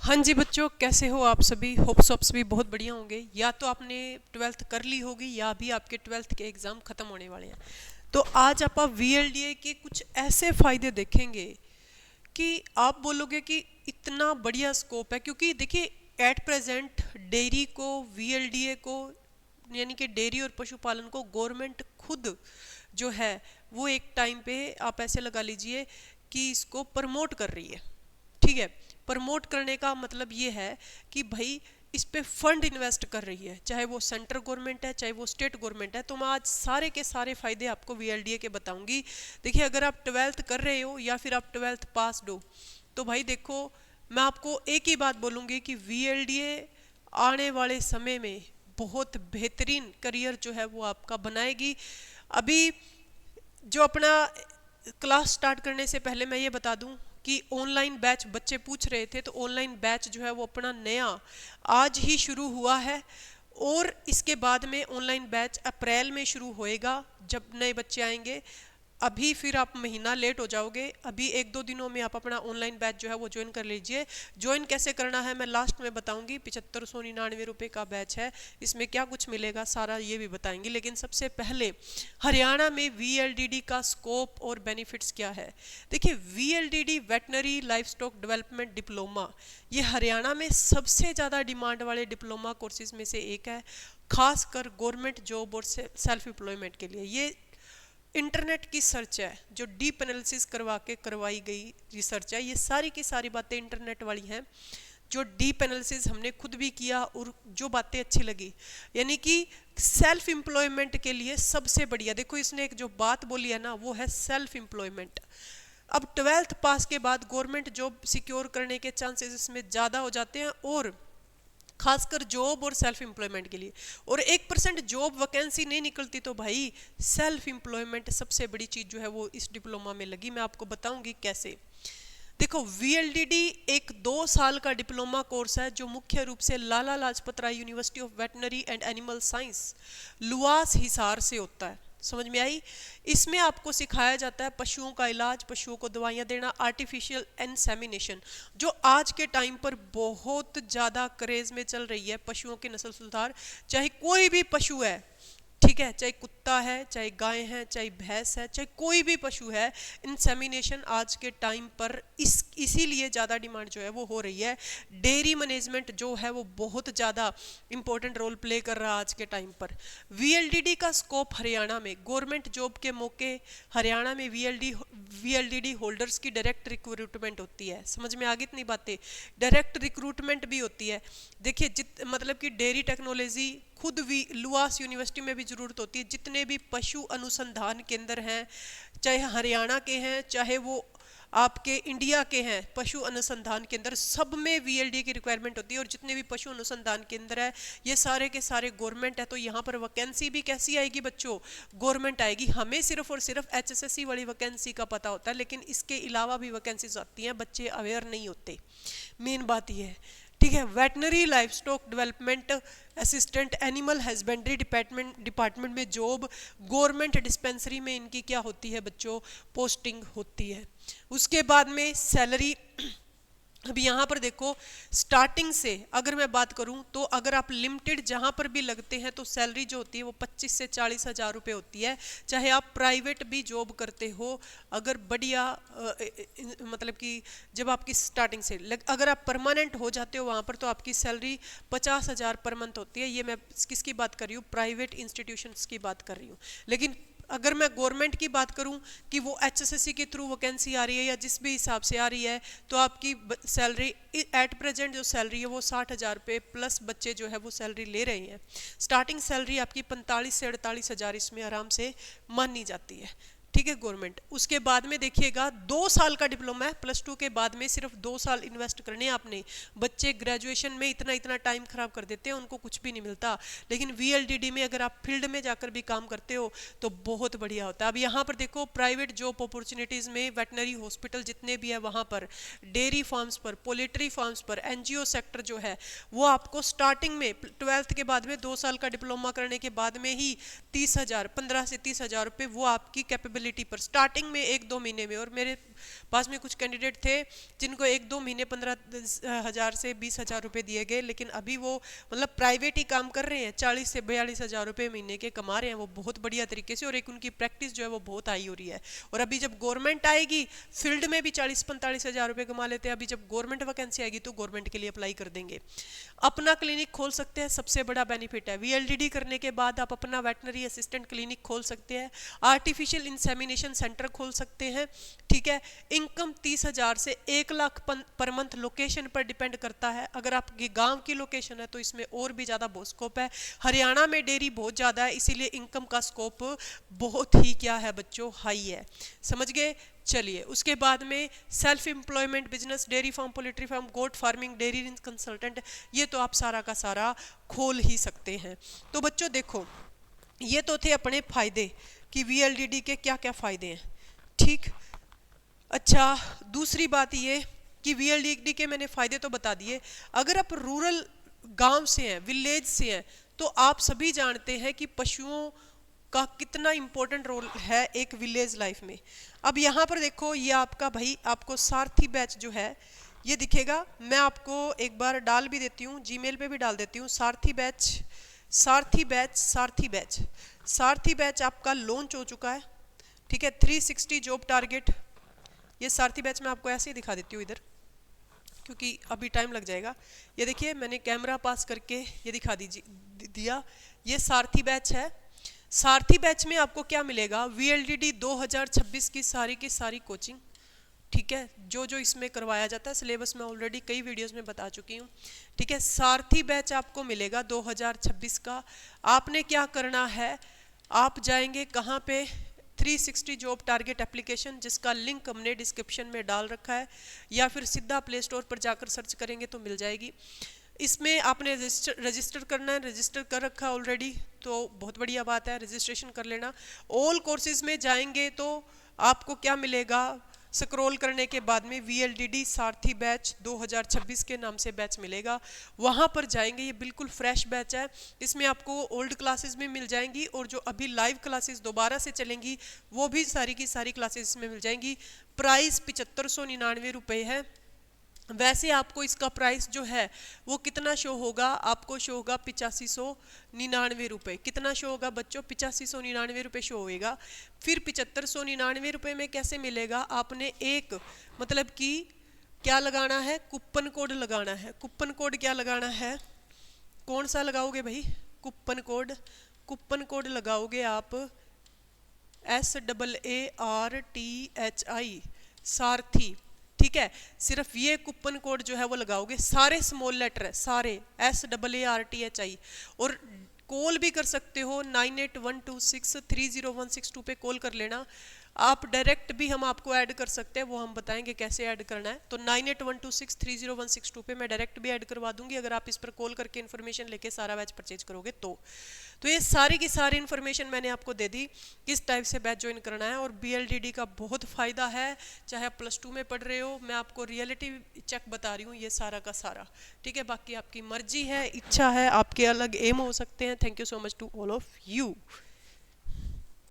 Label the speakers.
Speaker 1: हाँ जी बच्चों, कैसे हो आप सभी। होप्स ऑप्स भी बहुत बढ़िया होंगे। या तो आपने ट्वेल्थ कर ली होगी या भी आपके ट्वेल्थ के एग्ज़ाम ख़त्म होने वाले हैं। तो आज आप वीएलडीए के कुछ ऐसे फ़ायदे देखेंगे कि आप बोलोगे कि इतना बढ़िया स्कोप है। क्योंकि देखिए, एट प्रेजेंट डेयरी को, वीएलडीए को, यानी कि डेयरी और पशुपालन को गवर्नमेंट खुद जो है वो एक टाइम पे आप ऐसे लगा लीजिए कि इसको प्रमोट कर रही है। ठीक है, प्रमोट करने का मतलब ये है कि भाई इस पे फंड इन्वेस्ट कर रही है, चाहे वो सेंट्रल गवर्नमेंट है चाहे वो स्टेट गवर्नमेंट है। तो मैं आज सारे के सारे फायदे आपको वीएलडीए के बताऊंगी। देखिए, अगर आप ट्वेल्थ कर रहे हो या फिर आप ट्वेल्थ पास हो तो भाई देखो, मैं आपको एक ही बात बोलूंगी कि वीएलडीए आने वाले समय में बहुत बेहतरीन करियर जो है वो आपका बनाएगी। अभी जो अपना क्लास स्टार्ट करने से पहले मैं ये बता दूं कि ऑनलाइन बैच बच्चे पूछ रहे थे, तो ऑनलाइन बैच जो है वो अपना नया आज ही शुरू हुआ है। और इसके बाद में ऑनलाइन बैच अप्रैल में शुरू होएगा जब नए बच्चे आएंगे। अभी फिर आप महीना लेट हो जाओगे। अभी एक दो दिनों में आप अपना ऑनलाइन बैच जो है वो ज्वाइन कर लीजिए। ज्वाइन कैसे करना है मैं लास्ट में बताऊंगी। 7599 रुपये का बैच है, इसमें क्या कुछ मिलेगा सारा ये भी बताएंगे। लेकिन सबसे पहले हरियाणा में वीएलडीडी का स्कोप और बेनिफिट्स क्या है। देखिए, VLDD veterinary livestock development diploma, ये हरियाणा में सबसे ज़्यादा डिमांड वाले डिप्लोमा कोर्सेज में से एक है, खासकर गवर्नमेंट जॉब और सेल्फ एम्प्लॉयमेंट के लिए। ये इंटरनेट की सर्च है, जो डीप एनालिसिस करवा के करवाई गई रिसर्च है। ये सारी की सारी बातें इंटरनेट वाली हैं, जो डीप एनालिसिस हमने खुद भी किया और जो बातें अच्छी लगी। यानी कि सेल्फ एम्प्लॉयमेंट के लिए सबसे बढ़िया, देखो इसने एक जो बात बोली है ना, वो है सेल्फ एम्प्लॉयमेंट। अब ट्वेल्थ पास के बाद गवर्नमेंट जॉब सिक्योर करने के चांसेस इसमें ज़्यादा हो जाते हैं, और खासकर जॉब और सेल्फ एम्प्लॉयमेंट के लिए। और 1% जॉब वैकेंसी नहीं निकलती तो भाई सेल्फ एम्प्लॉयमेंट सबसे बड़ी चीज़ जो है वो इस डिप्लोमा में लगी। मैं आपको बताऊंगी कैसे। देखो, वीएलडीडी एक 2 साल का डिप्लोमा कोर्स है जो मुख्य रूप से Lala Lajpat Rai university of veterinary and animal science LUVAS Hisar से होता है। समझ में आई। इसमें आपको सिखाया जाता है पशुओं का इलाज, पशुओं को दवाइयाँ देना, आर्टिफिशियल इंसेमिनेशन, जो आज के टाइम पर बहुत ज़्यादा क्रेज में चल रही है। पशुओं की नस्ल सुधार, चाहे कोई भी पशु है, ठीक है, चाहे कुत्ता है, चाहे गाय है, चाहे भैंस है, चाहे कोई भी पशु है, इंसेमिनेशन आज के टाइम पर इसीलिए ज़्यादा डिमांड जो है वो हो रही है। डेयरी मैनेजमेंट जो है वो बहुत ज़्यादा इंपॉर्टेंट रोल प्ले कर रहा है आज के टाइम पर। वीएलडीडी का स्कोप हरियाणा में गवर्नमेंट जॉब के मौके, हरियाणा में वीएलडीडी होल्डर्स की डायरेक्ट रिक्रूटमेंट होती है। समझ में आ गई इतनी बातें। डायरेक्ट रिक्रूटमेंट भी होती है। देखिए, मतलब कि डेयरी टेक्नोलॉजी खुद भी लुआस यूनिवर्सिटी में भी ज़रूरत होती है। जितने भी पशु अनुसंधान केंद्र हैं, चाहे हरियाणा के हैं चाहे वो आपके इंडिया के हैं, पशु अनुसंधान केंद्र सब में वीएलडी की रिक्वायरमेंट होती है। और जितने भी पशु अनुसंधान केंद्र है ये सारे के सारे गवर्नमेंट है। तो यहाँ पर वैकेंसी भी कैसी आएगी बच्चों, गवर्नमेंट आएगी। हमें सिर्फ और सिर्फ एचएसएससी वाली वैकेंसी का पता होता है, लेकिन इसके अलावा भी वैकेंसीज आती हैं, बच्चे अवेयर नहीं होते। मेन बात यह है। ठीक है, veterinary livestock development assistant animal husbandry department में जॉब, गवर्नमेंट डिस्पेंसरी में इनकी क्या होती है बच्चों, पोस्टिंग होती है। उसके बाद में सैलरी, अब यहाँ पर देखो स्टार्टिंग से अगर मैं बात करूँ तो अगर आप लिमिटेड जहाँ पर भी लगते हैं तो सैलरी जो होती है वो 25 से 40 हज़ार रुपये होती है। चाहे आप प्राइवेट भी जॉब करते हो, अगर बढ़िया मतलब कि जब आपकी स्टार्टिंग से अगर आप परमानेंट हो जाते हो वहाँ पर तो आपकी सैलरी 50 हज़ार पर मंथ होती है। ये मैं किसकी बात कर रही हूँ, प्राइवेट इंस्टीट्यूशंस की बात कर रही हूँ। लेकिन अगर मैं गवर्नमेंट की बात करूं कि वो एचएसएससी के थ्रू वैकेंसी आ रही है या जिस भी हिसाब से आ रही है, तो आपकी सैलरी एट प्रेजेंट जो सैलरी है वो 60 हज़ार रुपये प्लस बच्चे जो है वो सैलरी ले रहे हैं। स्टार्टिंग सैलरी आपकी 45 से 48 हज़ार इसमें आराम से मानी जाती है। ठीक है, गवर्नमेंट। उसके बाद में देखिएगा 2 साल का डिप्लोमा है, +2 के बाद में सिर्फ 2 साल इन्वेस्ट करने आपने। बच्चे ग्रेजुएशन में इतना इतना टाइम खराब कर देते हैं, उनको कुछ भी नहीं मिलता। लेकिन वीएलडीडी में अगर आप फील्ड में जाकर भी काम करते हो तो बहुत बढ़िया होता है। अब यहाँ पर देखो प्राइवेट जॉब अपॉर्चुनिटीज़ में वेटनरी हॉस्पिटल जितने भी है वहाँ पर, डेयरी फार्म्स पर, पोल्ट्री फार्म्स पर, एनजीओ सेक्टर जो है वो आपको स्टार्टिंग में ट्वेल्थ के बाद में 2 साल का डिप्लोमा करने के बाद में ही 30 हज़ार 15 से 30 हज़ार रुपये वो आपकी कैपेबिलिटी फ्लेक्सिबिलिटी पर स्टार्टिंग में 1-2 महीने में, और मेरे पास में कुछ कैंडिडेट थे जिनको 1-2 महीने 15,000 से 20,000 रुपये दिए गए, लेकिन अभी वो मतलब प्राइवेट ही काम कर रहे हैं, 40 से 42,000 रुपये महीने के कमा रहे हैं वो बहुत बढ़िया तरीके से, और एक उनकी प्रैक्टिस जो है वो बहुत हाई हो रही है। और अभी जब गवर्नमेंट आएगी फील्ड में भी 40-45,000 रुपये कमा लेते हैं, अभी जब गवर्नमेंट वैकेंसी आएगी तो गवर्नमेंट के लिए अप्लाई कर देंगे। अपना क्लिनिक खोल सकते हैं, सबसे बड़ा बेनिफिट है। VLDD करने के बाद आप अपना वेटनरी असिस्टेंट क्लिनिक खोल सकते हैं, आर्टिफिशियल इंसेमिनेशन सेंटर खोल सकते हैं, ठीक है। इनकम 30,000 से 1 लाख पर मंथ लोकेशन पर डिपेंड करता है। अगर आपकी गांव की लोकेशन है तो इसमें और भी ज़्यादा बहुत स्कोप है। हरियाणा में डेयरी बहुत ज़्यादा है, इसीलिए इनकम का स्कोप बहुत ही क्या है बच्चों, हाई है। समझ गए? चलिए, उसके बाद में self employment business, dairy farm, poultry farm, goat farming, dairy consultant, ये तो आप सारा का सारा खोल ही सकते हैं। तो बच्चों देखो, ये तो थे अपने फायदे कि VLDD के क्या क्या फायदे हैं, ठीक। अच्छा, दूसरी बात ये कि VLDD के मैंने फायदे तो बता दिए। अगर आप रूरल गांव से हैं, विलेज से हैं, तो आप सभी जानते हैं कि पशुओं का कितना इंपॉर्टेंट रोल है एक विलेज लाइफ में। अब यहाँ पर देखो, ये आपका भाई आपको सारथी बैच जो है ये दिखेगा, मैं आपको एक बार डाल भी देती हूँ, जीमेल पे भी डाल देती हूँ। सारथी बैच, सारथी बैच, सारथी बैच, सारथी बैच आपका लॉन्च हो चुका है, ठीक है। 360 जॉब टारगेट, ये सारथी बैच मैं आपको ऐसे ही दिखा देती हूँ इधर, क्योंकि अभी टाइम लग जाएगा। ये देखिए, मैंने कैमरा पास करके ये दिखा दिया, ये सारथी बैच है। सारथी बैच में आपको क्या मिलेगा, VLDD 2026 की सारी कोचिंग, ठीक है। जो जो इसमें करवाया जाता है सिलेबस में ऑलरेडी कई वीडियोस में बता चुकी हूँ, ठीक है। सारथी बैच आपको मिलेगा 2026 का। आपने क्या करना है, आप जाएंगे कहाँ पे, 360 जॉब टारगेट एप्लीकेशन, जिसका लिंक हमने डिस्क्रिप्शन में डाल रखा है, या फिर सीधा प्ले स्टोर पर जाकर सर्च करेंगे तो मिल जाएगी। इसमें आपने रजिस्टर करना है, रजिस्टर कर रखा है ऑलरेडी, तो बहुत बढ़िया बात है, रजिस्ट्रेशन कर लेना। ऑल कोर्सेज में जाएंगे तो आपको क्या मिलेगा, स्क्रॉल करने के बाद में VLDD सारथी बैच 2026 के नाम से बैच मिलेगा, वहाँ पर जाएंगे। ये बिल्कुल फ्रेश बैच है, इसमें आपको ओल्ड क्लासेस में मिल जाएंगी, और जो अभी लाइव क्लासेस दोबारा से चलेंगी वो भी सारी की सारी क्लासेस में मिल जाएंगी। प्राइस 7599 रुपये है। वैसे आपको इसका प्राइस जो है वो कितना शो होगा, आपको शो होगा 8599 रुपये। कितना शो होगा बच्चों, 8599 रुपये शो होएगा। फिर 7599 रुपये में कैसे मिलेगा, आपने एक मतलब कि क्या लगाना है, कूपन कोड लगाना है। कूपन कोड क्या लगाना है, कौन सा लगाओगे भाई, कूपन कोड, कूपन कोड लगाओगे आप SAARTHI सारथी, ठीक है। सिर्फ ये कूपन कोड जो है वो लगाओगे, सारे स्मॉल लेटर है, सारे SAARTHI, और कॉल भी कर सकते हो 9812630162 पे कॉल कर लेना। आप डायरेक्ट भी हम आपको ऐड कर सकते हैं, वो हम बताएंगे कैसे ऐड करना है। तो 9812630162 पे मैं डायरेक्ट भी ऐड करवा दूंगी अगर आप इस पर कॉल करके इन्फॉर्मेशन लेके सारा बैच परचेज करोगे तो ये सारी की सारी इन्फॉर्मेशन मैंने आपको दे दी किस टाइप से बैच ज्वाइन करना है। और BLDD का बहुत फ़ायदा है, चाहे आप +2 में पढ़ रहे हो, मैं आपको रियलिटी चेक बता रही हूँ ये सारा का सारा, ठीक है। बाकी आपकी मर्जी है, इच्छा है, आपके अलग एम हो सकते हैं। Thank you so much to all of you.